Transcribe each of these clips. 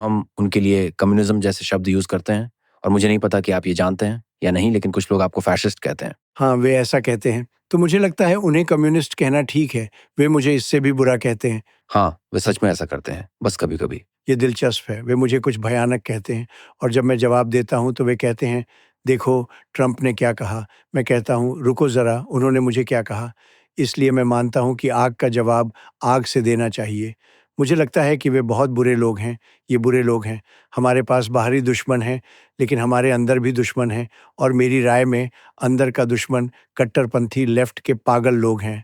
हम उनके लिए कम्युनिज्म जैसे शब्द यूज़ करते हैं और मुझे नहीं पता कि आप ये जानते हैं या नहीं, लेकिन कुछ लोग आपको फैसिस्ट कहते हैं। हाँ, वे ऐसा कहते हैं। तो मुझे लगता है उन्हें कम्युनिस्ट कहना ठीक है, वे मुझे इससे भी बुरा कहते हैं। हाँ, वे सच में ऐसा करते हैं, बस कभी-कभी। ये दिलचस्प है, वे मुझे कुछ भयानक कहते हैं और जब मैं जवाब देता हूँ तो वे कहते हैं, देखो ट्रंप ने क्या कहा। मैं कहता हूँ, रुको ज़रा, उन्होंने मुझे क्या कहा। इसलिए मैं मानता हूँ कि आग का जवाब आग से देना चाहिए। मुझे लगता है कि वे बहुत बुरे लोग हैं, ये बुरे लोग हैं। हमारे पास बाहरी दुश्मन हैं, लेकिन हमारे अंदर भी दुश्मन हैं और मेरी राय में अंदर का दुश्मन कट्टरपंथी लेफ्ट के पागल लोग हैं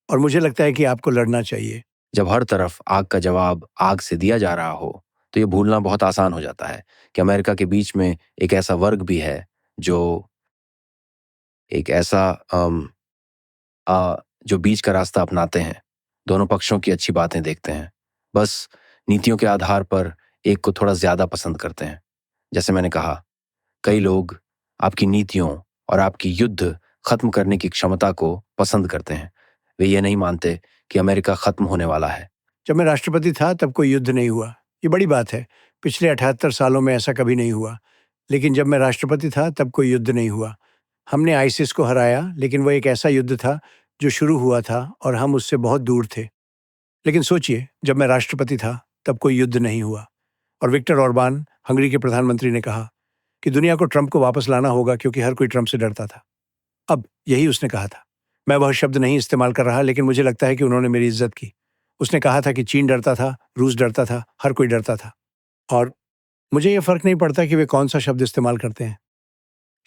और मुझे लगता है कि आपको लड़ना चाहिए। जब हर तरफ आग का जवाब आग से दिया जा रहा हो, तो ये भूलना बहुत आसान हो जाता है कि अमेरिका के बीच में एक ऐसा वर्ग भी है, जो एक ऐसा जो बीच का रास्ता अपनाते हैं, दोनों पक्षों की अच्छी बातें देखते हैं, बस नीतियों के आधार पर एक को थोड़ा ज़्यादा पसंद करते हैं। जैसे मैंने कहा, कई लोग आपकी नीतियों और आपकी युद्ध खत्म करने की क्षमता को पसंद करते हैं। वे ये नहीं मानते कि अमेरिका खत्म होने वाला है। जब मैं राष्ट्रपति था तब कोई युद्ध नहीं हुआ। ये बड़ी बात है। पिछले 78 सालों में ऐसा कभी नहीं हुआ। लेकिन जब मैं राष्ट्रपति था तब कोई युद्ध नहीं हुआ। हमने आईसिस को हराया, लेकिन वो एक ऐसा युद्ध था जो शुरू हुआ था और हम उससे बहुत दूर थे। लेकिन सोचिए, जब मैं राष्ट्रपति था तब कोई युद्ध नहीं हुआ और विक्टर ऑर्बान, हंगरी के प्रधानमंत्री ने कहा कि दुनिया को ट्रंप को वापस लाना होगा क्योंकि हर कोई ट्रंप से डरता था। अब यही उसने कहा था। मैं वह शब्द नहीं इस्तेमाल कर रहा, लेकिन मुझे लगता है कि उन्होंने मेरी इज्जत की। उसने कहा था कि चीन डरता था, रूस डरता था, हर कोई डरता था और मुझे ये फ़र्क नहीं पड़ता कि वे कौन-सा शब्द इस्तेमाल करते हैं।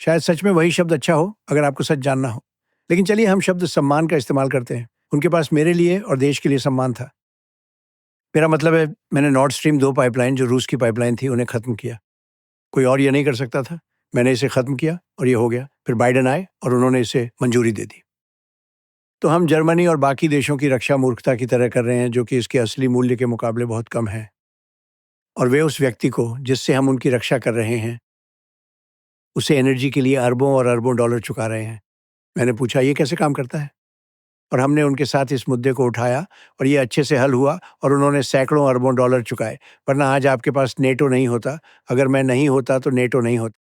शायद सच में वही शब्द अच्छा हो, अगर आपको सच जानना हो। लेकिन चलिए हम शब्द सम्मान का इस्तेमाल करते हैं। उनके पास मेरे लिए और देश के लिए सम्मान था। मेरा मतलब है, मैंने नॉर्ड स्ट्रीम 2 पाइपलाइन, जो रूस की पाइपलाइन थी, उन्हें ख़त्म किया। कोई और ये नहीं कर सकता था। मैंने इसे ख़त्म किया और ये हो गया। फिर बाइडेन आए और उन्होंने इसे मंजूरी दे दी। तो हम जर्मनी और बाकी देशों की रक्षा मूर्खता की तरह कर रहे हैं, जो कि इसके असली मूल्य के मुकाबले बहुत कम है। और वे उस व्यक्ति को जिससे हम उनकी रक्षा कर रहे हैं, उसे एनर्जी के लिए अरबों और अरबों डॉलर चुका रहे हैं। मैंने पूछा, ये कैसे काम करता है? और हमने उनके साथ इस मुद्दे को उठाया और ये अच्छे से हल हुआ और उन्होंने सैकड़ों अरबों डॉलर चुकाए। वरना आज आपके पास नेटो नहीं होता। अगर मैं नहीं होता तो नेटो नहीं होता।